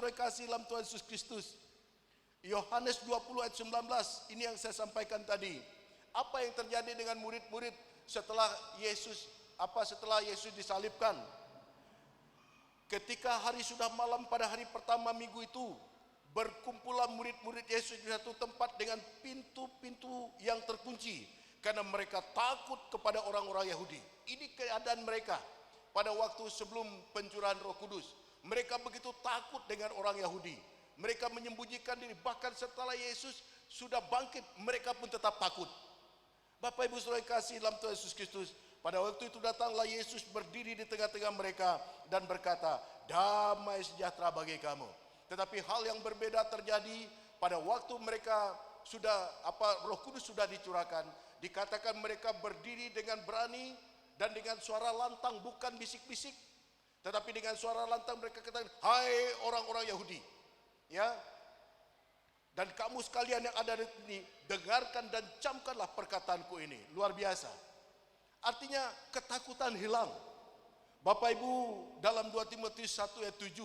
saudara kasih dalam Tuhan Yesus Kristus, Yohanes 20 ayat 19, ini yang saya sampaikan tadi. Apa yang terjadi dengan murid-murid setelah Yesus disalibkan? Ketika hari sudah malam pada hari pertama minggu itu, berkumpullah murid-murid Yesus di satu tempat dengan pintu-pintu yang terkunci, karena mereka takut kepada orang-orang Yahudi. Ini keadaan mereka pada waktu sebelum pencurahan Roh Kudus. Mereka begitu takut dengan orang Yahudi. Mereka menyembunyikan diri. Bahkan setelah Yesus sudah bangkit, mereka pun tetap takut. Bapak Ibu saudara kasih dalam Tuhan Yesus Kristus, pada waktu itu datanglah Yesus berdiri di tengah-tengah mereka dan berkata, damai sejahtera bagi kamu. Tetapi hal yang berbeda terjadi pada waktu mereka Roh Kudus sudah dicurahkan. Dikatakan mereka berdiri dengan berani dan dengan suara lantang, bukan bisik-bisik, tetapi dengan suara lantang mereka katakan, hai orang-orang Yahudi, ya, dan kamu sekalian yang ada di sini, dengarkan dan camkanlah perkataanku ini. Luar biasa. Artinya ketakutan hilang. Bapak Ibu, dalam 2 Timotius 1 ayat 7,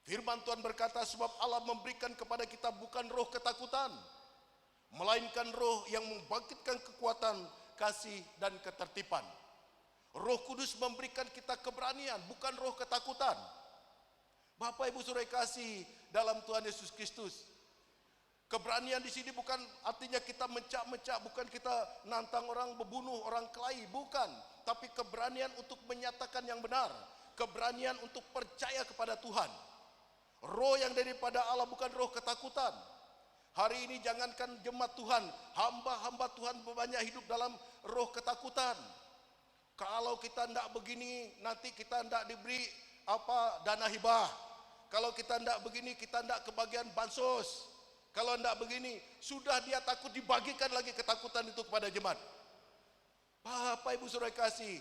firman Tuhan berkata, sebab Allah memberikan kepada kita bukan roh ketakutan, melainkan roh yang membangkitkan kekuatan, kasih dan ketertiban. Roh Kudus memberikan kita keberanian, bukan roh ketakutan. Bapak Ibu saudara kasih dalam Tuhan Yesus Kristus, keberanian di sini bukan artinya kita mencak-mencak, bukan kita nantang orang, membunuh orang kelahi, bukan. Tapi keberanian untuk menyatakan yang benar, keberanian untuk percaya kepada Tuhan. Roh yang daripada Allah, bukan roh ketakutan. Hari ini jangankan jemaat Tuhan, hamba-hamba Tuhan banyak hidup dalam roh ketakutan. Kalau kita tidak begini, nanti kita tidak diberi dana hibah. Kalau kita tidak begini, kita tidak kebagian bansos. Kalau tidak begini, sudah dia takut, dibagikan lagi ketakutan itu kepada jemaat. Bapak Ibu saudara kasih,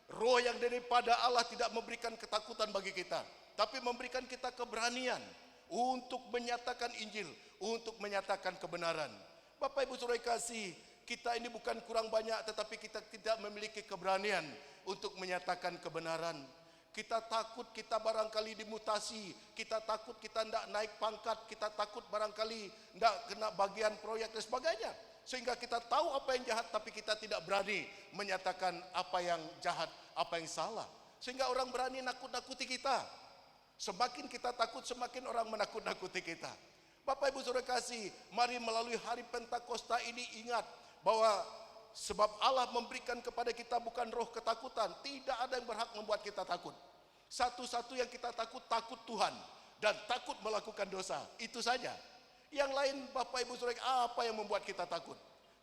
roh yang daripada Allah tidak memberikan ketakutan bagi kita, tapi memberikan kita keberanian untuk menyatakan Injil, untuk menyatakan kebenaran. Bapak Ibu saudara kasih, kita ini bukan kurang banyak, tetapi kita tidak memiliki keberanian untuk menyatakan kebenaran. Kita takut kita barangkali dimutasi, kita takut kita tidak naik pangkat, kita takut barangkali tidak kena bagian proyek dan sebagainya. Sehingga kita tahu apa yang jahat, tapi kita tidak berani menyatakan apa yang jahat, apa yang salah. Sehingga orang berani nakut-nakuti kita. Semakin kita takut, semakin orang menakut-nakuti kita. Bapak Ibu saudara kasih, mari melalui hari Pentakosta ini ingat bahwa sebab Allah memberikan kepada kita bukan roh ketakutan. Tidak ada yang berhak membuat kita takut. Satu-satu yang kita takut Tuhan dan takut melakukan dosa. Itu saja. Yang lain Bapak Ibu saudara, apa yang membuat kita takut?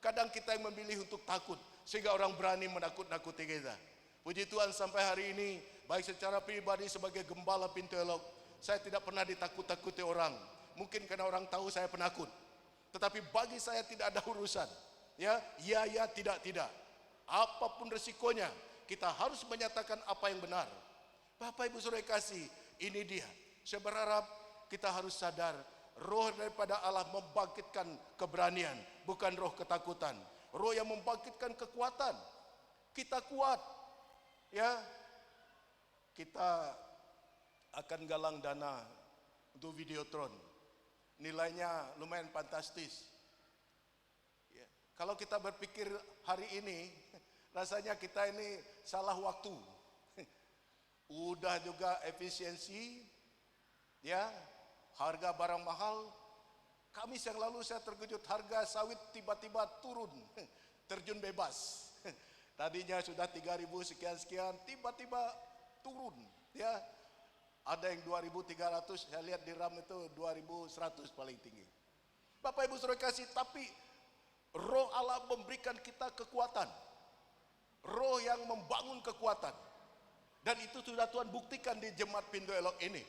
Kadang kita yang memilih untuk takut sehingga orang berani menakut-nakuti kita. Puji Tuhan sampai hari ini, baik secara pribadi sebagai gembala Pintu Elok, saya tidak pernah ditakut-takuti orang. Mungkin karena orang tahu saya penakut. Tetapi bagi saya tidak ada urusan. Ya, tidak. Apapun resikonya, kita harus menyatakan apa yang benar. Bapak Ibu saudara kasih, ini dia. Saya berharap kita harus sadar, roh daripada Allah membangkitkan keberanian, bukan roh ketakutan. Roh yang membangkitkan kekuatan. Kita kuat. Ya, kita akan galang dana untuk Videotron. Nilainya lumayan fantastis. Ya, kalau kita berpikir hari ini, rasanya kita ini salah waktu. Udah juga efisiensi, ya, harga barang mahal. Kamis yang lalu saya terkejut, harga sawit tiba-tiba turun, terjun bebas. Tadinya sudah 3.000 sekian-sekian, tiba-tiba turun, ya. Ada yang 2.300, saya lihat di RAM itu 2.100 paling tinggi. Bapak Ibu saudara kasih, tapi roh Allah memberikan kita kekuatan. Roh yang membangun kekuatan. Dan itu sudah Tuhan buktikan di jemaat Pintu Elok ini.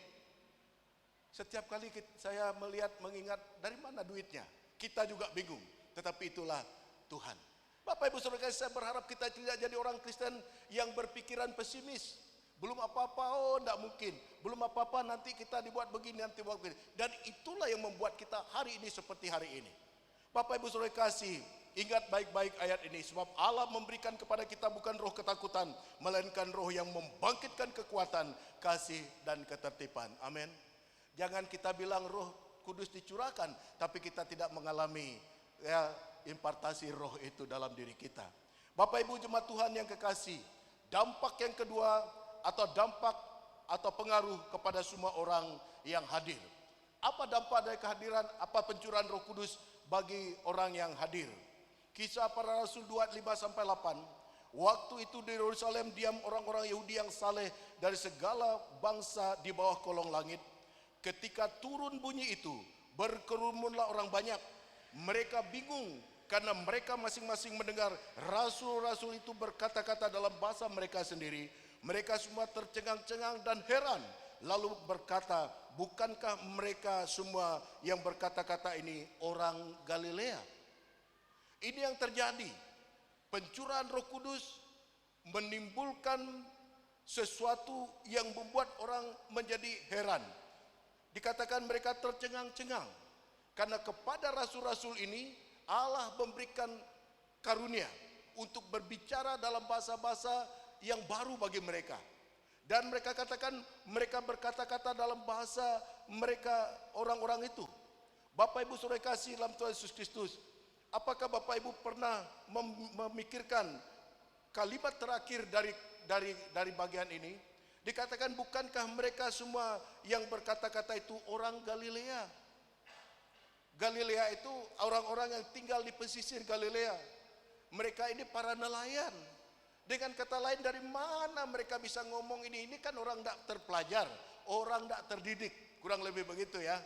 Setiap kali saya melihat, mengingat dari mana duitnya, kita juga bingung. Tetapi itulah Tuhan. Bapak Ibu saudara, saya berharap kita tidak jadi orang Kristen yang berpikiran pesimis. Belum apa-apa, tidak mungkin. Belum apa-apa, nanti kita dibuat begini, nanti buat begini. Dan itulah yang membuat kita hari ini seperti hari ini. Bapak Ibu saudara kasih, ingat baik-baik ayat ini. Sebab Allah memberikan kepada kita bukan roh ketakutan, melainkan roh yang membangkitkan kekuatan, kasih dan ketertiban. Amin. Jangan kita bilang Roh Kudus dicurahkan, tapi kita tidak mengalami ya impartasi Roh itu dalam diri kita. Bapak Ibu jemaat Tuhan yang kekasih, dampak yang kedua atau dampak atau pengaruh kepada semua orang yang hadir. Apa dampak dari kehadiran, apa pencurahan Roh Kudus bagi orang yang hadir? Kisah Para Rasul 2:5-8. Waktu itu di Yerusalem diam orang-orang Yahudi yang saleh dari segala bangsa di bawah kolong langit. Ketika turun bunyi itu, berkerumunlah orang banyak. Mereka bingung karena mereka masing-masing mendengar rasul-rasul itu berkata-kata dalam bahasa mereka sendiri. Mereka semua tercengang-cengang dan heran. Lalu berkata, bukankah mereka semua yang berkata-kata ini orang Galilea? Ini yang terjadi. Pencurahan Roh Kudus menimbulkan sesuatu yang membuat orang menjadi heran. Dikatakan mereka tercengang-cengang karena kepada rasul-rasul ini Allah memberikan karunia untuk berbicara dalam bahasa-bahasa yang baru bagi mereka. Dan mereka katakan mereka berkata-kata dalam bahasa mereka orang-orang itu. Bapak Ibu saudara kasih dalam Tuhan Yesus Kristus, apakah Bapak Ibu pernah memikirkan kalimat terakhir dari bagian ini? Dikatakan bukankah mereka semua yang berkata-kata itu orang Galilea? Galilea itu orang-orang yang tinggal di pesisir Galilea. Mereka ini para nelayan. Dengan kata lain, dari mana mereka bisa ngomong ini? Ini kan orang tidak terpelajar, orang tidak terdidik, kurang lebih begitu ya.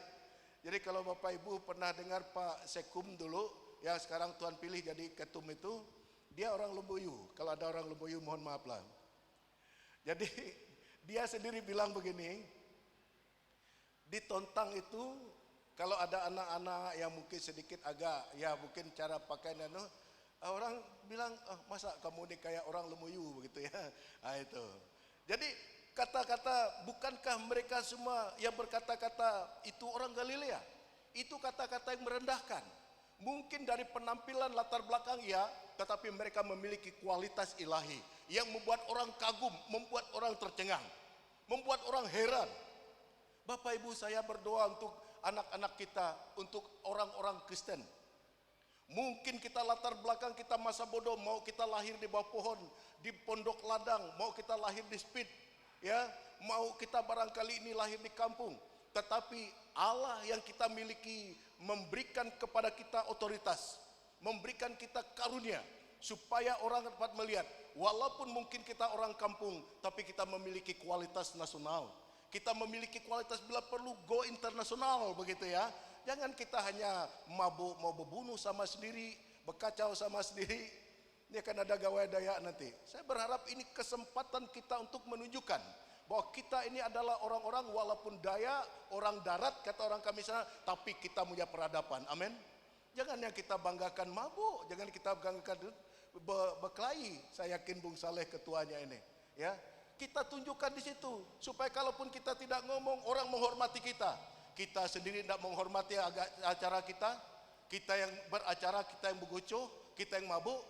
Jadi kalau Bapak Ibu pernah dengar Pak Sekum dulu, yang sekarang Tuhan pilih jadi ketum itu, dia orang Lumbuyu. Kalau ada orang Lumbuyu mohon maaf lah. Jadi dia sendiri bilang begini, di Tontang itu kalau ada anak-anak yang mungkin sedikit agak, ya mungkin cara pakaian orang bilang, oh, masa kamu ini kayak orang Lemuyu begitu ya. Nah, itu. Jadi kata-kata, bukankah mereka semua yang berkata-kata itu orang Galilea? Itu kata-kata yang merendahkan. Mungkin dari penampilan latar belakang ya, tetapi mereka memiliki kualitas ilahi yang membuat orang kagum, membuat orang tercengang, membuat orang heran. Bapak Ibu, saya berdoa untuk anak-anak kita, untuk orang-orang Kristen. Mungkin kita latar belakang kita masa bodoh, mau kita lahir di bawah pohon, di pondok ladang, mau kita lahir di speed, ya, mau kita barangkali ini lahir di kampung. Tetapi Allah yang kita miliki memberikan kepada kita otoritas, memberikan kita karunia, supaya orang dapat melihat, walaupun mungkin kita orang kampung, tapi kita memiliki kualitas nasional. Kita memiliki kualitas bila perlu go internasional begitu ya. Jangan kita hanya mabuk, mau berbunuh sama sendiri, berkacau sama sendiri. Ini akan ada gawai daya nanti. Saya berharap ini kesempatan kita untuk menunjukkan bahwa kita ini adalah orang-orang walaupun daya, orang darat kata orang kami sana, tapi kita punya peradaban. Amin. Jangan yang kita banggakan mabuk, jangan kita banggakan berkelahi. Saya yakin Bung Saleh ketuanya ini, ya. Kita tunjukkan di situ supaya kalaupun kita tidak ngomong, orang menghormati kita. Kita sendiri tidak menghormati acara kita. Kita yang beracara, kita yang begocoh, kita yang mabuk.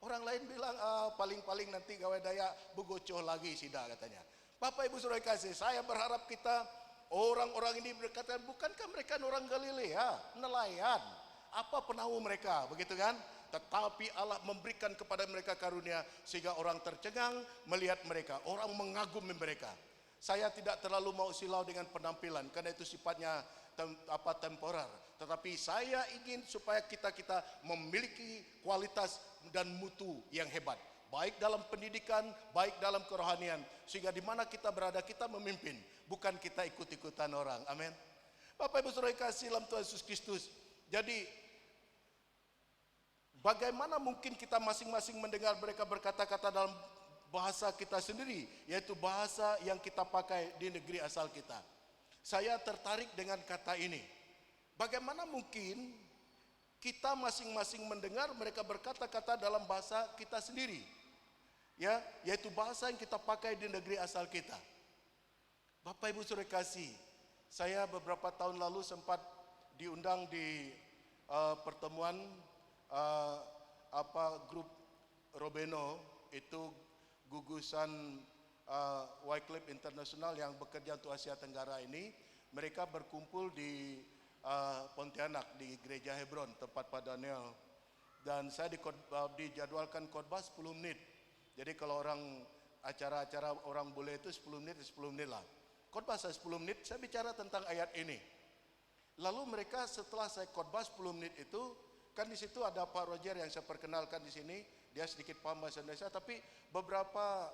Orang lain bilang paling-paling nanti gawe daya begocoh lagi sida katanya. Bapak Ibu saudara kasih, saya berharap kita orang-orang ini berkata, bukankah mereka orang Galilea, nelayan? Apa penahu mereka, begitu kan? Tetapi Allah memberikan kepada mereka karunia sehingga orang tercengang melihat mereka, orang mengagumi mereka. Saya tidak terlalu mau silau dengan penampilan karena itu sifatnya temporer. Tetapi saya ingin supaya kita memiliki kualitas dan mutu yang hebat, baik dalam pendidikan, baik dalam kerohanian, sehingga di mana kita berada kita memimpin, bukan kita ikut-ikutan orang. Amin. Bapak Ibu saudara kasih dalam Tuhan Yesus Kristus. Jadi bagaimana mungkin kita masing-masing mendengar mereka berkata-kata dalam bahasa kita sendiri, yaitu bahasa yang kita pakai di negeri asal kita. Saya tertarik dengan kata ini. Bagaimana mungkin kita masing-masing mendengar mereka berkata-kata dalam bahasa kita sendiri, ya, yaitu bahasa yang kita pakai di negeri asal kita. Bapak Ibu saudara kasih, saya beberapa tahun lalu sempat diundang di pertemuan grup Robeno, itu gugusan Wycliffe International yang bekerja untuk Asia Tenggara ini. Mereka berkumpul di Pontianak, di Gereja Hebron, tempat Pak Daniel. Dan saya dijadwalkan khotbah 10 menit. Jadi kalau acara-acara orang bule itu 10 menit lah. Khotbah saya 10 menit, saya bicara tentang ayat ini. Lalu mereka setelah saya khotbah 10 menit itu, kan di situ ada Pak Roger yang saya perkenalkan di sini. Dia sedikit paham bahasa Indonesia, tapi beberapa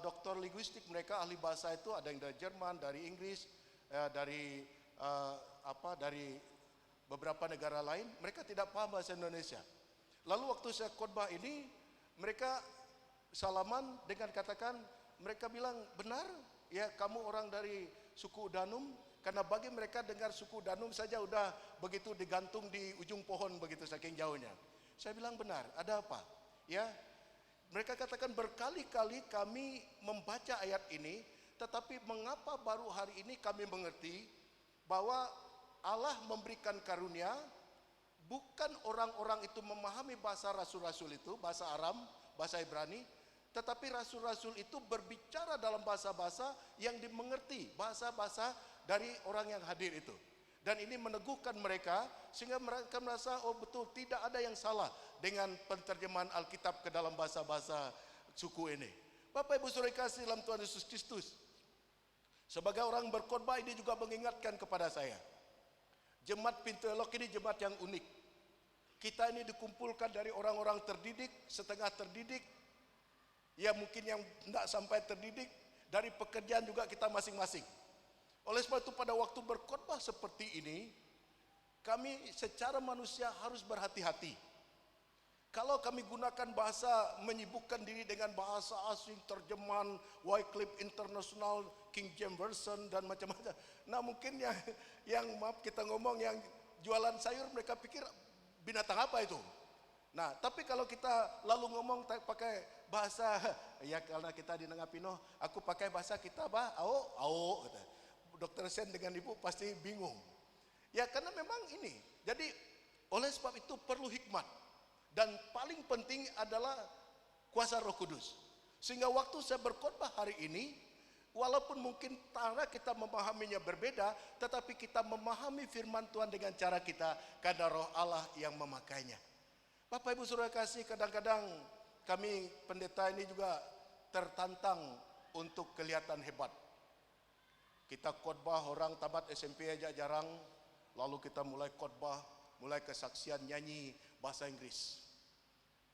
doktor linguistik mereka ahli bahasa itu ada yang dari Jerman, dari Inggris, dari beberapa negara lain. Mereka tidak paham bahasa Indonesia. Lalu waktu saya khotbah ini, mereka salaman dengan katakan, mereka bilang, benar ya kamu orang dari suku Danum, karena bagi mereka dengar suku Danum saja udah begitu digantung di ujung pohon begitu saking jauhnya. Saya bilang benar, ada apa? Ya, mereka katakan berkali-kali kami membaca ayat ini, tetapi mengapa baru hari ini kami mengerti bahwa Allah memberikan karunia, bukan orang-orang itu memahami bahasa rasul-rasul itu, bahasa Aram, bahasa Ibrani, tetapi rasul-rasul itu berbicara dalam bahasa-bahasa yang dimengerti, bahasa-bahasa dari orang yang hadir itu. Dan ini meneguhkan mereka, sehingga mereka merasa, oh betul, tidak ada yang salah dengan penterjemahan Alkitab ke dalam bahasa-bahasa suku ini. Bapak Ibu Saudara kasih dalam Tuhan Yesus Kristus, sebagai orang berkhotbah ini juga mengingatkan kepada saya, jemaat Pintu Elok ini jemaat yang unik. Kita ini dikumpulkan dari orang-orang terdidik, setengah terdidik, ya mungkin yang tidak sampai terdidik, dari pekerjaan juga kita masing-masing. Oleh sebab itu pada waktu berkhotbah seperti ini, kami secara manusia harus berhati-hati. Kalau kami gunakan bahasa, menyibukkan diri dengan bahasa asing, terjemahan Wycliffe International, King James Version dan macam-macam. Nah mungkin yang maaf kita ngomong yang jualan sayur mereka pikir binatang apa itu. Nah tapi kalau kita lalu ngomong pakai bahasa, ya karena kita di Nangapino, aku pakai bahasa kita ao, kata. Dokter Sen dengan ibu pasti bingung. Ya karena memang ini. Jadi oleh sebab itu perlu hikmat. Dan paling penting adalah kuasa Roh Kudus. Sehingga waktu saya berkhotbah hari ini, walaupun mungkin cara kita memahaminya berbeda, tetapi kita memahami firman Tuhan dengan cara kita, karena Roh Allah yang memakainya. Bapak Ibu Saudara kasih, kadang-kadang kami pendeta ini juga tertantang untuk kelihatan hebat. Kita khotbah orang tamat SMP aja jarang, lalu kita mulai khotbah, mulai kesaksian nyanyi bahasa Inggris.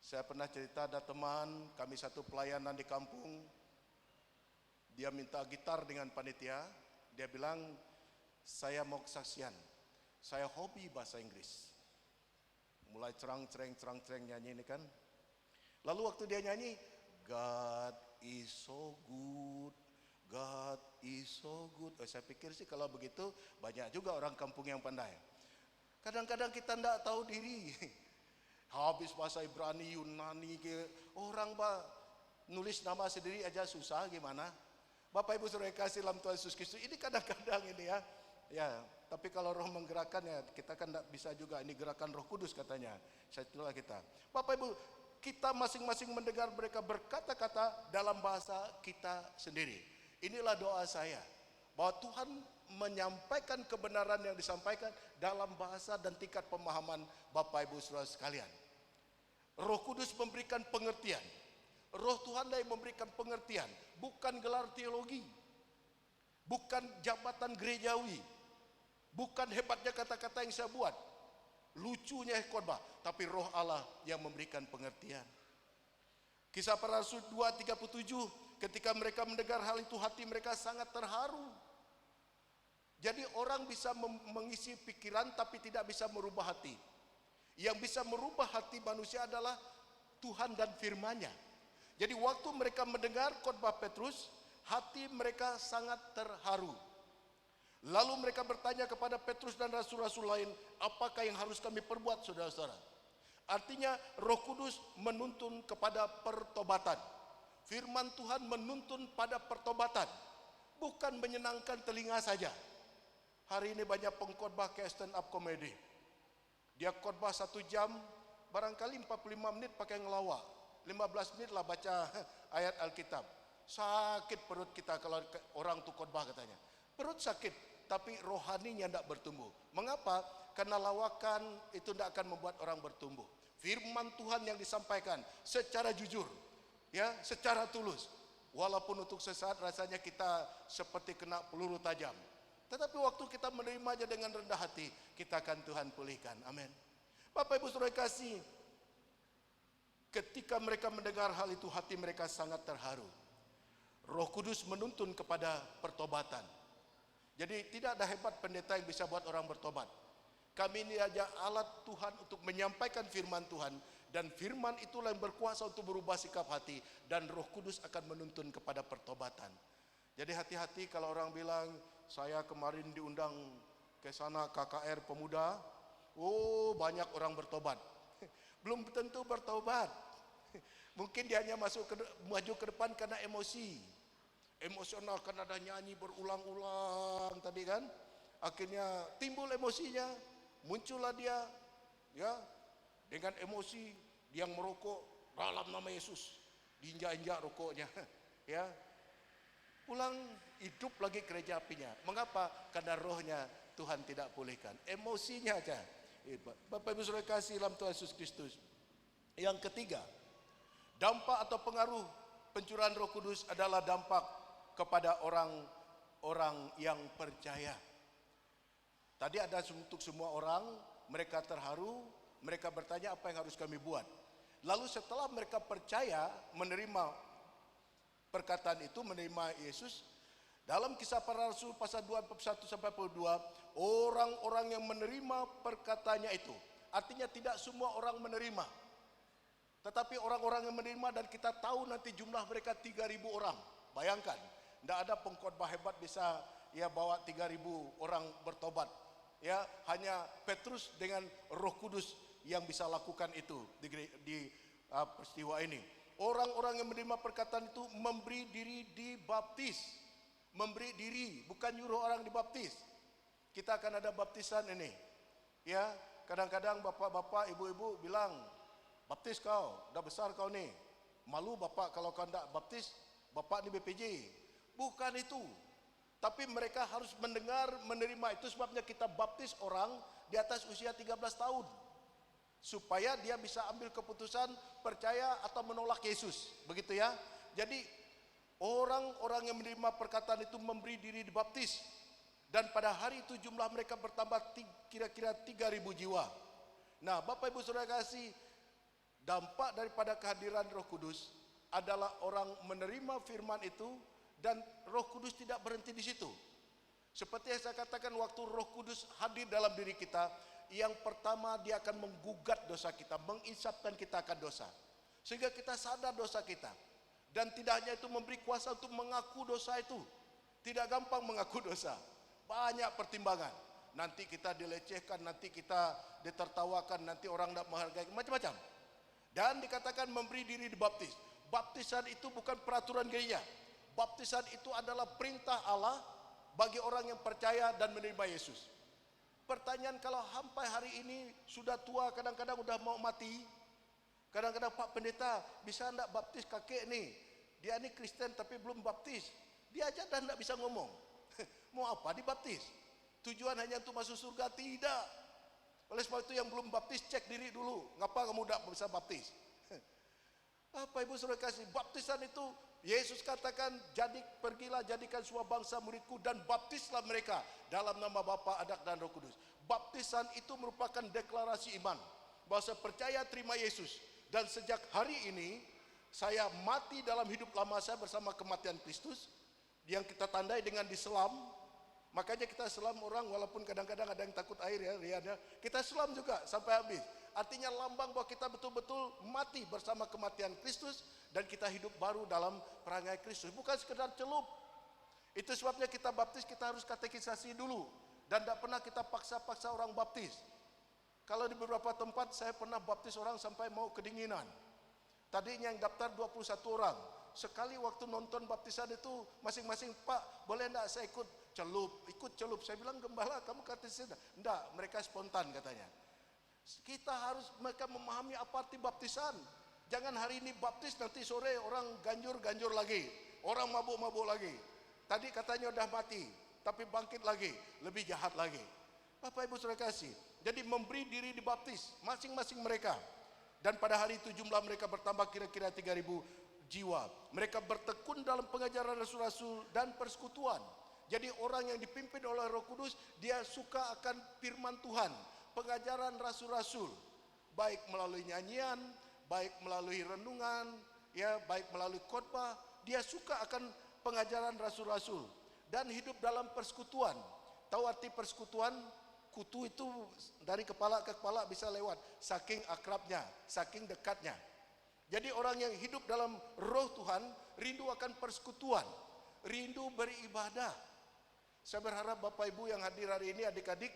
Saya pernah cerita, ada teman kami satu pelayanan di kampung, dia minta gitar dengan panitia, dia bilang, saya mau kesaksian, saya hobi bahasa Inggris. Mulai cerang-cereng nyanyi ini kan. Lalu waktu dia nyanyi, God is so good, God is so good. Saya pikir sih kalau begitu banyak juga orang kampung yang pandai. Kadang-kadang kita tidak tahu diri. Habis bahasa Ibrani, Yunani, orang nulis nama sendiri aja susah gimana. Bapak Ibu Saudara kasih dalam Tuhan Yesus Kristus, ini kadang-kadang ini ya. Ya, tapi kalau Roh menggerakkan ya kita kan tidak bisa juga, ini gerakan Roh Kudus katanya. Saya itulah kita. Bapak Ibu, kita masing-masing mendengar mereka berkata-kata dalam bahasa kita sendiri. Inilah doa saya, bahwa Tuhan menyampaikan kebenaran yang disampaikan dalam bahasa dan tingkat pemahaman Bapak Ibu Saudara sekalian. Roh Kudus memberikan pengertian. Roh Tuhan yang memberikan pengertian, bukan gelar teologi, bukan jabatan gerejawi, bukan hebatnya kata-kata yang saya buat, lucunya khotbah, tapi Roh Allah yang memberikan pengertian. Kisah Para Rasul 2:37, ketika mereka mendengar hal itu hati mereka sangat terharu. Jadi orang bisa mengisi pikiran tapi tidak bisa merubah hati. Yang bisa merubah hati manusia adalah Tuhan dan firman-Nya. Jadi waktu mereka mendengar khotbah Petrus, hati mereka sangat terharu. Lalu mereka bertanya kepada Petrus dan rasul-rasul lain, apakah yang harus kami perbuat, saudara-saudara? Artinya Roh Kudus menuntun kepada pertobatan. Firman Tuhan menuntun pada pertobatan, bukan menyenangkan telinga saja. Hari ini banyak pengkhotbah kayak stand up comedy. Dia khotbah 1 jam, barangkali 45 menit pakai ngelawak, 15 menit lah baca ayat Alkitab. Sakit perut kita kalau orang tuh khotbah katanya. Perut sakit, tapi rohaninya tidak bertumbuh. Mengapa? Karena lawakan itu tidak akan membuat orang bertumbuh. Firman Tuhan yang disampaikan secara jujur, ya, secara tulus. Walaupun untuk sesaat rasanya kita seperti kena peluru tajam, tetapi waktu kita menerimanya dengan rendah hati, kita akan Tuhan pulihkan. Amin. Bapak Ibu Saudara kasih, ketika mereka mendengar hal itu, hati mereka sangat terharu. Roh Kudus menuntun kepada pertobatan. Jadi tidak ada hebat pendeta yang bisa buat orang bertobat. Kami ini aja alat Tuhan untuk menyampaikan firman Tuhan, dan firman itulah yang berkuasa untuk berubah sikap hati, dan Roh Kudus akan menuntun kepada pertobatan. Jadi hati-hati kalau orang bilang, saya kemarin diundang ke sana KKR pemuda, oh banyak orang bertobat. Belum tentu bertobat. Mungkin dia hanya maju ke depan karena emosi. Emosional, karena ada nyanyi berulang-ulang tadi kan. Akhirnya timbul emosinya, muncullah dia, ya, dengan emosi dia merokok dalam nama Yesus, diinjak-injak rokoknya, ya. Pulang hidup lagi gereja apinya. Mengapa? Karena rohnya Tuhan tidak pulihkan, emosinya aja. Bapak Ibu Saudara kasih dalam Tuhan Yesus Kristus. Yang ketiga, dampak atau pengaruh pencurahan Roh Kudus adalah dampak kepada orang-orang yang percaya. Tadi ada untuk semua orang, mereka terharu, mereka bertanya apa yang harus kami buat. Lalu setelah mereka percaya, menerima perkataan itu, menerima Yesus, dalam Kisah Para Rasul pasal 2 41 sampai 42, orang-orang yang menerima perkataannya itu, artinya tidak semua orang menerima, tetapi orang-orang yang menerima, dan kita tahu nanti jumlah mereka 3.000 orang. Bayangkan, tidak ada pengkhotbah hebat bisa ya bawa 3.000 orang bertobat. Ya, hanya Petrus dengan Roh Kudus yang bisa lakukan itu di peristiwa ini. Orang-orang yang menerima perkataan itu memberi diri dibaptis. Memberi diri, bukan nyuruh orang dibaptis. Kita akan ada baptisan ini. Ya, kadang-kadang bapak-bapak, ibu-ibu bilang, baptis kau, udah besar kau nih. Malu bapak kalau kau tidak baptis, bapak ini BPJ. Bukan itu. Tapi mereka harus mendengar, menerima. Itu sebabnya kita baptis orang di atas usia 13 tahun. Supaya dia bisa ambil keputusan percaya atau menolak Yesus. Begitu ya. Jadi orang-orang yang menerima perkataan itu memberi diri dibaptis. Dan pada hari itu jumlah mereka bertambah kira-kira 3.000 jiwa. Nah, Bapak Ibu Saudara kasih, dampak daripada kehadiran Roh Kudus adalah orang menerima firman itu, dan Roh Kudus tidak berhenti di situ. Seperti yang saya katakan, waktu Roh Kudus hadir dalam diri kita, yang pertama dia akan menggugat dosa kita, mengisapkan kita akan dosa, sehingga kita sadar dosa kita. Dan tidak hanya itu, memberi kuasa untuk mengaku dosa itu. Tidak gampang mengaku dosa, banyak pertimbangan. Nanti kita dilecehkan, nanti kita ditertawakan, nanti orang tidak menghargai, macam-macam. Dan dikatakan memberi diri dibaptis. Baptisan itu bukan peraturan gereja. Baptisan itu adalah perintah Allah bagi orang yang percaya dan menerima Yesus. Pertanyaan, kalau sampai hari ini sudah tua, kadang-kadang udah mau mati, kadang-kadang, Pak Pendeta, bisa enggak baptis kakek nih? Dia ini Kristen tapi belum baptis. Dia aja dah enggak bisa ngomong. Mau apa dibaptis? Tujuan hanya untuk masuk surga? Tidak. Oleh sebab itu yang belum baptis, cek diri dulu. Ngapa kamu enggak bisa baptis? Apa Ibu Saudara kasih, baptisan itu Yesus katakan, pergilah jadikan semua bangsa muridku dan baptislah mereka dalam nama Bapa, Anak dan Roh Kudus. Baptisan itu merupakan deklarasi iman bahwa saya percaya terima Yesus, dan sejak hari ini saya mati dalam hidup lama saya bersama kematian Kristus yang kita tandai dengan diselam. Makanya kita selam orang, walaupun kadang-kadang ada yang takut air ya, Riannya, kita selam juga sampai habis. Artinya lambang bahwa kita betul-betul mati bersama kematian Kristus, dan kita hidup baru dalam perangai Kristus, bukan sekedar celup. Itu sebabnya kita baptis, kita harus katekisasi dulu, dan tidak pernah kita paksa-paksa orang baptis. Kalau di beberapa tempat saya pernah baptis orang sampai mau kedinginan. Tadinya yang daftar 21 orang. Sekali waktu nonton baptisan itu, masing-masing, Pak boleh enggak saya ikut celup. Saya bilang, gembala kamu katekisasi? Enggak, mereka spontan katanya. Kita harus mereka memahami apa arti baptisan. Jangan hari ini baptis, nanti sore orang ganjur lagi, orang mabuk-mabuk lagi. Tadi katanya udah mati. tapi bangkit lagi, lebih jahat lagi. Bapak Ibu Saudara kasih, jadi memberi diri dibaptis masing-masing mereka. Dan pada hari itu jumlah mereka bertambah kira-kira 3.000 jiwa. Mereka bertekun dalam pengajaran rasul-rasul dan persekutuan. Jadi orang yang dipimpin oleh Roh Kudus, dia suka akan firman Tuhan, pengajaran rasul-rasul, baik melalui nyanyian, baik melalui renungan, ya, baik melalui khotbah. Dia suka akan pengajaran rasul-rasul dan hidup dalam persekutuan. Tahu arti persekutuan? Kutu itu dari kepala ke kepala bisa lewat, saking akrabnya, saking dekatnya. Jadi orang yang hidup dalam roh Tuhan rindu akan persekutuan, rindu beribadah. Saya berharap Bapak Ibu yang hadir hari ini, adik-adik,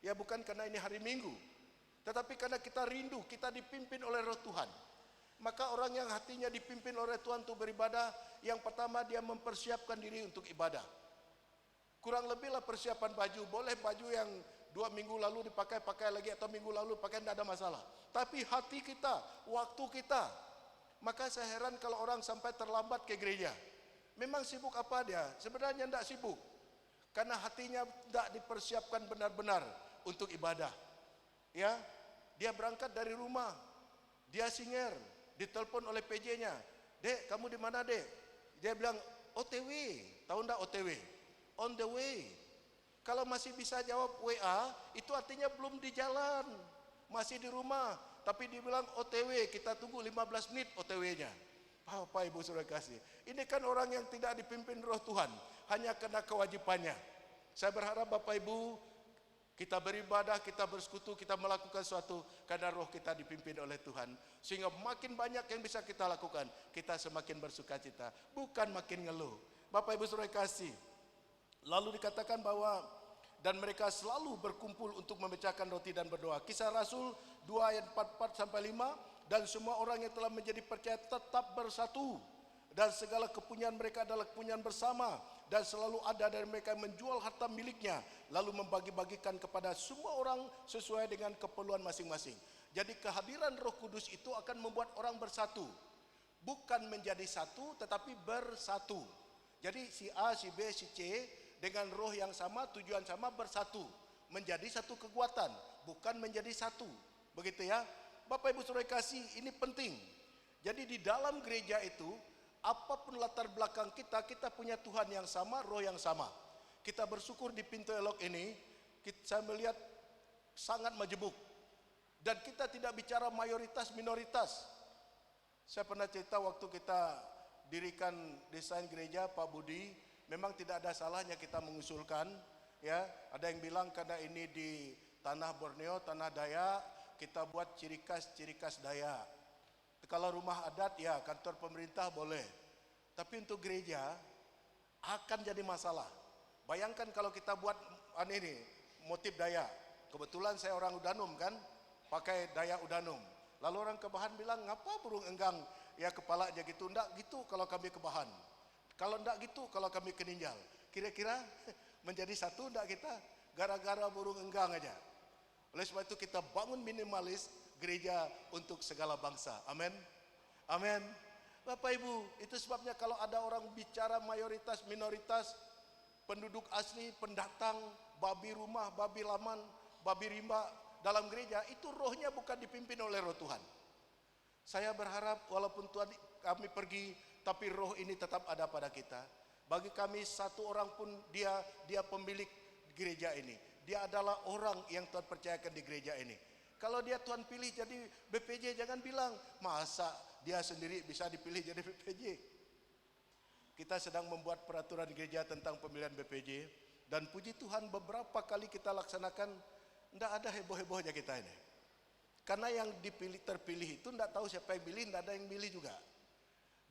ya bukan karena ini hari Minggu, tetapi karena kita rindu, kita dipimpin oleh roh Tuhan. Maka orang yang hatinya dipimpin oleh Tuhan untuk beribadah, yang pertama dia mempersiapkan diri untuk ibadah. Kurang lebihlah persiapan baju, boleh baju yang 2 minggu lalu dipakai lagi atau minggu lalu pakai, tidak ada masalah. Tapi hati kita, waktu kita. Maka saya heran kalau orang sampai terlambat ke gereja. Memang sibuk apa dia? Sebenarnya tidak sibuk. Karena hatinya tidak dipersiapkan benar-benar untuk ibadah. Ya, dia berangkat dari rumah, dia singer, ditelepon oleh PJ-nya. Dek, kamu di mana dek? Dia bilang OTW, tahu enggak OTW? On the way. Kalau masih bisa jawab WA, itu artinya belum di jalan, masih di rumah. Tapi dibilang OTW, kita tunggu 15 menit OTW-nya. Bapak Ibu Saudara kasih, ini kan orang yang tidak dipimpin roh Tuhan, hanya karena kewajibannya. Saya berharap Bapak Ibu, kita beribadah, kita bersekutu, kita melakukan sesuatu karena roh kita dipimpin oleh Tuhan. Sehingga makin banyak yang bisa kita lakukan, kita semakin bersukacita, bukan makin ngeluh. Bapak Ibu Saudara kasih, lalu dikatakan bahwa dan mereka selalu berkumpul untuk memecahkan roti dan berdoa. Kisah Rasul 2 ayat 44 sampai 5, dan semua orang yang telah menjadi percaya tetap bersatu, dan segala kepunyaan mereka adalah kepunyaan bersama, dan selalu ada dari mereka yang menjual harta miliknya lalu membagi-bagikan kepada semua orang sesuai dengan keperluan masing-masing. Jadi kehadiran Roh Kudus itu akan membuat orang bersatu, bukan menjadi satu tetapi bersatu. Jadi si A, si B, si C dengan roh yang sama, tujuan sama, bersatu menjadi satu kekuatan, bukan menjadi satu. Begitu ya. Bapak Ibu Saudara kasih, ini penting. Jadi di dalam gereja itu, apapun latar belakang kita, kita punya Tuhan yang sama, roh yang sama. Kita bersyukur di pintu elok ini, saya melihat sangat majemuk. Dan kita tidak bicara mayoritas minoritas. Saya pernah cerita waktu kita dirikan desain gereja Pak Budi, memang tidak ada salahnya kita mengusulkan, ya. Ada yang bilang karena ini di tanah Borneo, tanah Dayak, kita buat ciri khas Dayak. Kalau rumah adat, ya kantor pemerintah boleh. Tapi untuk gereja akan jadi masalah. Bayangkan kalau kita buat ini motif Dayak. Kebetulan saya orang Udanum kan, pakai Dayak Udanum. Lalu orang Kebahan bilang, ngapa burung enggang ya kepalanya gitu? Enggak gitu kalau kami Kebahan. Kalau enggak gitu kalau kami Keninjal. Kira-kira menjadi satu enggak kita? Gara-gara burung enggang aja. Oleh sebab itu kita bangun minimalis gereja untuk segala bangsa. Amin. Amin. Bapak Ibu, itu sebabnya kalau ada orang bicara mayoritas minoritas, penduduk asli, pendatang, babi rumah, babi laman, babi rimba dalam gereja, itu rohnya bukan dipimpin oleh roh Tuhan. Saya berharap walaupun Tuhan kami pergi, tapi roh ini tetap ada pada kita. Bagi kami satu orang pun dia pemilik gereja ini. Dia adalah orang yang Tuhan percayakan di gereja ini. Kalau dia Tuhan pilih jadi BPJ, jangan bilang masa dia sendiri bisa dipilih jadi BPJ. Kita sedang membuat peraturan gereja tentang pemilihan BPJ, dan puji Tuhan beberapa kali kita laksanakan, tidak ada heboh-hebohnya kita ini. Karena yang terpilih itu tidak tahu siapa yang pilih, tidak ada yang milih juga.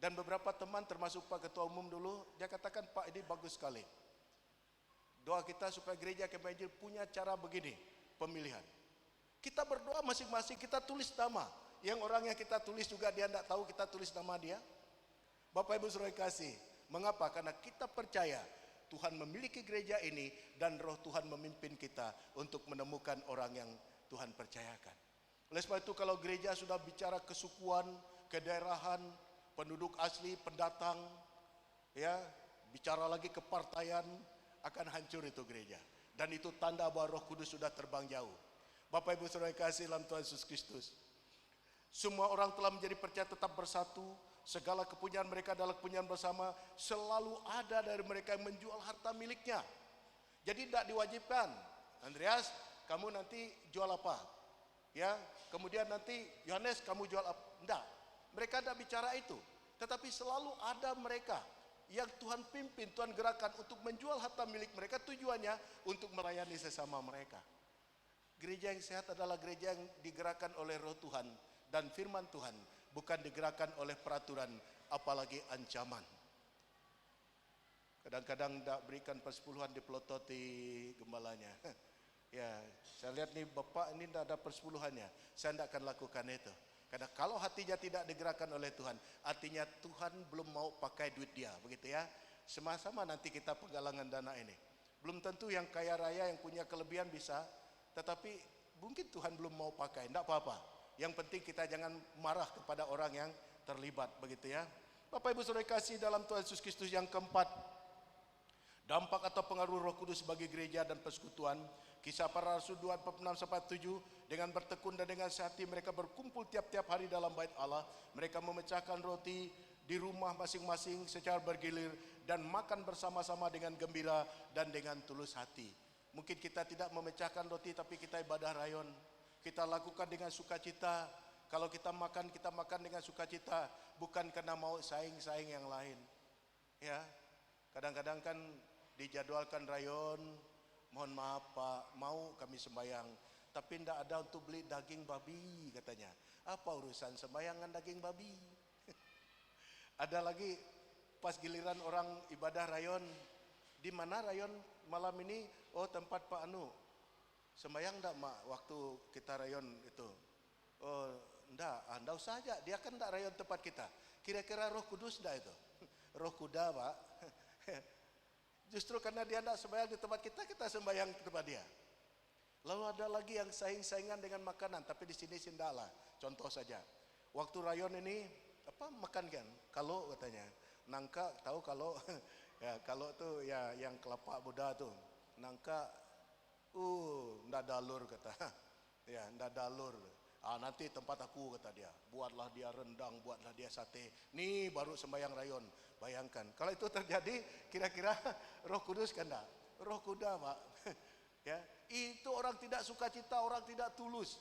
Dan beberapa teman termasuk Pak Ketua Umum dulu, dia katakan, Pak ini bagus sekali. Doa kita supaya gereja Kemajuan punya cara begini, pemilihan. Kita berdoa masing-masing, kita tulis nama. Yang orang yang kita tulis juga dia tidak tahu kita tulis nama dia. Bapak Ibu Saudara kasih, mengapa? Karena kita percaya Tuhan memiliki gereja ini dan roh Tuhan memimpin kita untuk menemukan orang yang Tuhan percayakan. Oleh sebab itu kalau gereja sudah bicara kesukuan, kedaerahan, penduduk asli, pendatang, ya, bicara lagi kepartaian, akan hancur itu gereja. Dan itu tanda bahwa Roh Kudus sudah terbang jauh. Bapak Ibu Saudara kasih dalam Tuhan Yesus Kristus, semua orang telah menjadi percaya tetap bersatu. Segala kepunyaan mereka adalah kepunyaan bersama. Selalu ada dari mereka yang menjual harta miliknya. Jadi tidak diwajibkan, Andreas, kamu nanti jual apa? Ya, kemudian nanti Yohanes kamu jual apa? Tidak. Mereka tidak bicara itu. Tetapi selalu ada mereka yang Tuhan pimpin, Tuhan gerakan untuk menjual harta milik mereka, tujuannya untuk melayani sesama mereka. Gereja yang sehat adalah gereja yang digerakkan oleh Roh Tuhan dan firman Tuhan, bukan digerakkan oleh peraturan apalagi ancaman. Kadang-kadang tidak berikan persepuluhan dipelototi gembalanya. Ya, saya lihat nih Bapak ini tidak ada persepuluhannya, saya tidak akan lakukan itu. Karena kalau hatinya tidak digerakkan oleh Tuhan, artinya Tuhan belum mau pakai duit dia, begitu ya. Sama-sama nanti kita penggalangan dana ini. Belum tentu yang kaya raya yang punya kelebihan bisa, tetapi mungkin Tuhan belum mau pakai, tidak apa-apa. Yang penting kita jangan marah kepada orang yang terlibat, begitu ya. Bapak Ibu Saudara kasih dalam Tuhan Yesus Kristus, yang keempat, dampak atau pengaruh Roh Kudus bagi gereja dan persekutuan. Kisah Para Rasul 2:46-7, dengan bertekun dan dengan sehati mereka berkumpul tiap-tiap hari dalam bait Allah. Mereka memecahkan roti di rumah masing-masing secara bergilir dan makan bersama-sama dengan gembira dan dengan tulus hati. Mungkin kita tidak memecahkan roti, tapi kita ibadah rayon. Kita lakukan dengan sukacita. Kalau kita makan dengan sukacita, bukan karena mau saing-saing yang lain. Ya, kadang-kadang kan dijadwalkan rayon, mohon maaf Pak, mau kami sembahyang, tapi tidak ada untuk beli daging babi katanya. Apa urusan sembayangan daging babi? Ada lagi pas giliran orang ibadah rayon, di mana rayon malam ini? Oh, tempat Pak Anu. Sembahyang enggak Mak waktu kita rayon itu? Oh, enggak usah aja, dia kan enggak rayon tempat kita. Kira-kira Roh Kudus enggak itu? Roh kuda Pak. Justru karena dia tidak sembahyang di tempat kita, kita sembahyang di tempat dia. Lalu ada lagi yang saing-saingan dengan makanan, tapi di sini sindahlah. Contoh saja, waktu rayon ini apa makan kan? Kalau katanya, nangka tahu kalau ya kalau tuh ya yang kelapa muda tuh, nangka, ndak dalur kata, ya ndak dalur. Nanti tempat aku kata dia, buatlah dia rendang, buatlah dia sate. Nih baru sembahyang rayon. Bayangkan, kalau itu terjadi, kira-kira Roh Kudus kan enggak? Roh kuda Pak. Ya, itu orang tidak sukacita, orang tidak tulus.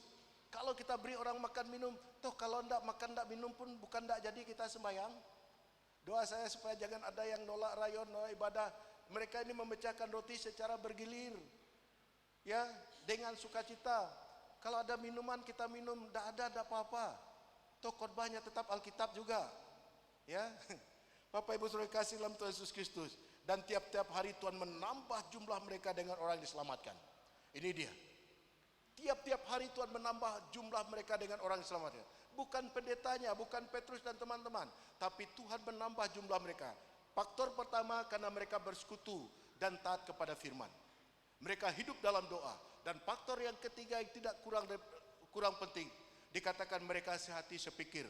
Kalau kita beri orang makan minum, toh kalau enggak makan enggak minum pun bukan enggak jadi kita sembahyang. Doa saya supaya jangan ada yang nolak rayon, nolak ibadah. Mereka ini memecahkan roti secara bergilir, ya, dengan sukacita. Kalau ada minuman kita minum, enggak apa-apa. Toh khotbahnya tetap Alkitab juga, ya. Bapak Ibu Saudara kasih dalam Tuhan Yesus Kristus, dan tiap-tiap hari Tuhan menambah jumlah mereka dengan orang yang diselamatkan. Ini dia. Tiap-tiap hari Tuhan menambah jumlah mereka dengan orang yang diselamatkan. Bukan pendetanya, bukan Petrus dan teman-teman, tapi Tuhan menambah jumlah mereka. Faktor pertama karena mereka bersekutu dan taat kepada firman. Mereka hidup dalam doa. Dan faktor yang ketiga yang tidak kurang penting, dikatakan mereka sehati sepikir.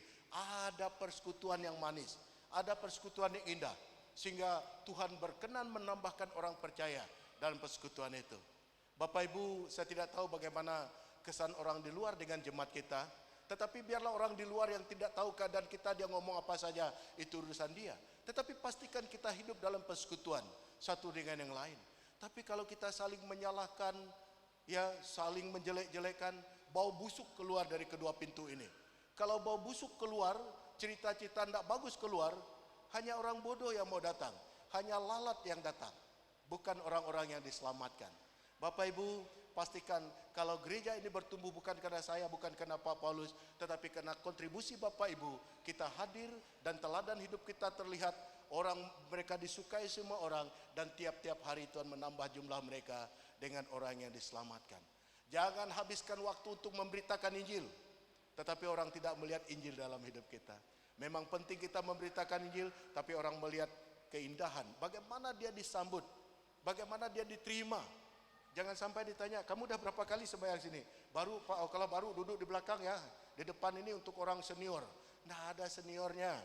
Ada persekutuan yang manis, ada persekutuan yang indah, sehingga Tuhan berkenan menambahkan orang percaya dalam persekutuan itu. Bapak Ibu, saya tidak tahu bagaimana kesan orang di luar dengan jemaat kita, tetapi biarlah orang di luar yang tidak tahu keadaan kita, dia ngomong apa saja, itu urusan dia. Tetapi pastikan kita hidup dalam persekutuan satu dengan yang lain. Tapi kalau kita saling menyalahkan, ya saling menjelek-jelekan, bau busuk keluar dari kedua pintu ini. Kalau bau busuk keluar, cerita-cerita tidak bagus keluar, hanya orang bodoh yang mau datang, hanya lalat yang datang, bukan orang-orang yang diselamatkan. Bapak Ibu, pastikan kalau gereja ini bertumbuh bukan karena saya, bukan karena Pak Paulus, tetapi karena kontribusi Bapak Ibu, kita hadir dan teladan hidup kita terlihat. Orang mereka disukai semua orang, dan tiap-tiap hari Tuhan menambah jumlah mereka dengan orang yang diselamatkan. Jangan habiskan waktu untuk memberitakan Injil, tetapi orang tidak melihat Injil dalam hidup kita. Memang penting kita memberitakan Injil, tapi orang melihat keindahan, bagaimana dia disambut, bagaimana dia diterima. Jangan sampai ditanya, kamu udah berapa kali sembahyang sini? Baru Pak, kalau baru duduk di belakang ya, di depan ini untuk orang senior. Nah, ada seniornya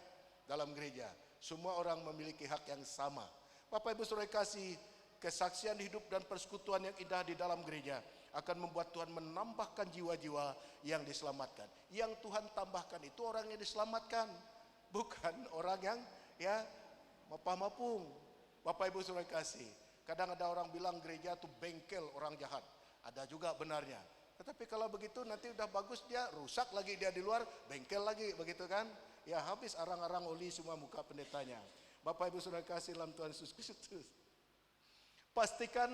dalam gereja. Semua orang memiliki hak yang sama. Bapak Ibu Saudara kasih, kesaksian hidup dan persekutuan yang indah di dalam gereja akan membuat Tuhan menambahkan jiwa-jiwa yang diselamatkan. Yang Tuhan tambahkan itu orang yang diselamatkan, bukan orang yang ya mapah-mapung. Bapak Ibu Saudara kasih, kadang ada orang bilang gereja itu bengkel orang jahat. Ada juga benarnya. Tetapi kalau begitu nanti udah bagus dia rusak lagi, dia di luar bengkel lagi, begitu kan? Ya habis arang-arang oli semua muka pendetanya. Bapak Ibu Saudara kasih dalam Tuhan Yesus Kristus. Pastikan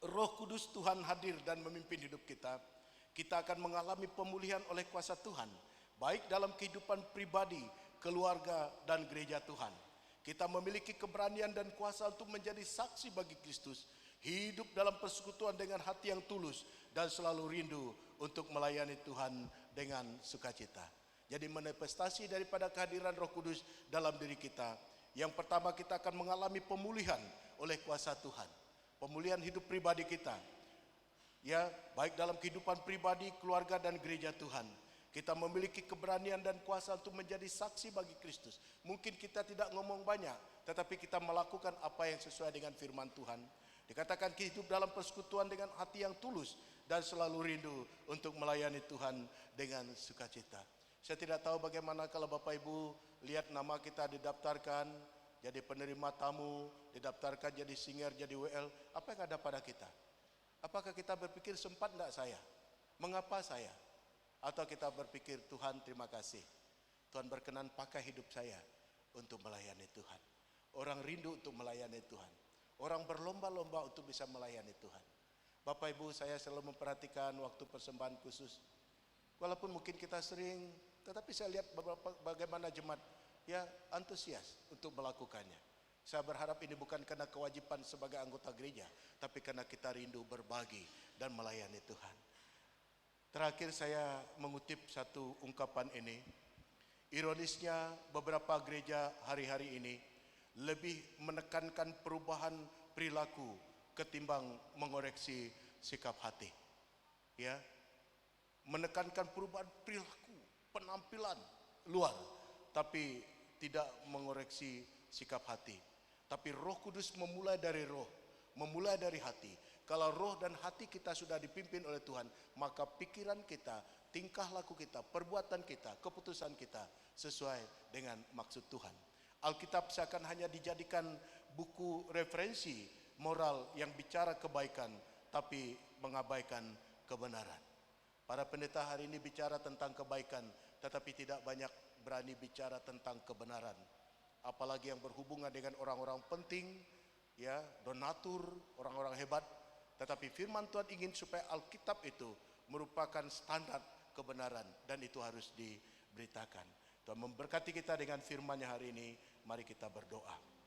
Roh Kudus Tuhan hadir dan memimpin hidup kita. Kita akan mengalami pemulihan oleh kuasa Tuhan, baik dalam kehidupan pribadi, keluarga, dan gereja Tuhan. Kita memiliki keberanian dan kuasa untuk menjadi saksi bagi Kristus, hidup dalam persekutuan dengan hati yang tulus, dan selalu rindu untuk melayani Tuhan dengan sukacita. Jadi manifestasi daripada kehadiran Roh Kudus dalam diri kita. Yang pertama, kita akan mengalami pemulihan oleh kuasa Tuhan. Pemulihan hidup pribadi kita. Ya, baik dalam kehidupan pribadi, keluarga, dan gereja Tuhan. Kita memiliki keberanian dan kuasa untuk menjadi saksi bagi Kristus. Mungkin kita tidak ngomong banyak, tetapi kita melakukan apa yang sesuai dengan firman Tuhan. Dikatakan hidup dalam persekutuan dengan hati yang tulus dan selalu rindu untuk melayani Tuhan dengan sukacita. Saya tidak tahu bagaimana kalau Bapak Ibu lihat nama kita didaftarkan jadi penerima tamu, didaftarkan jadi singer, jadi WL, apa yang ada pada kita? Apakah kita berpikir sempat enggak saya? Mengapa saya? Atau kita berpikir Tuhan terima kasih, Tuhan berkenan pakai hidup saya untuk melayani Tuhan. Orang rindu untuk melayani Tuhan. Orang berlomba-lomba untuk bisa melayani Tuhan. Bapak Ibu, saya selalu memperhatikan waktu persembahan khusus. Walaupun mungkin kita sering, tetapi saya lihat bagaimana jemaat ya antusias untuk melakukannya. Saya berharap ini bukan karena kewajiban sebagai anggota gereja, tapi karena kita rindu berbagi dan melayani Tuhan. Terakhir saya mengutip satu ungkapan ini. Ironisnya beberapa gereja hari-hari ini lebih menekankan perubahan perilaku ketimbang mengoreksi sikap hati. Ya, menekankan perubahan perilaku, penampilan luar, tapi tidak mengoreksi sikap hati. Tapi Roh Kudus memulai dari roh, memulai dari hati. Kalau roh dan hati kita sudah dipimpin oleh Tuhan, maka pikiran kita, tingkah laku kita, perbuatan kita, keputusan kita sesuai dengan maksud Tuhan. Alkitab seakan hanya dijadikan buku referensi moral yang bicara kebaikan, tapi mengabaikan kebenaran. Para pendeta hari ini bicara tentang kebaikan, tetapi tidak banyak berani bicara tentang kebenaran. Apalagi yang berhubungan dengan orang-orang penting, ya, donatur, orang-orang hebat. Tetapi firman Tuhan ingin supaya Alkitab itu merupakan standar kebenaran dan itu harus diberitakan. Tuhan memberkati kita dengan firman-Nya hari ini. Mari kita berdoa.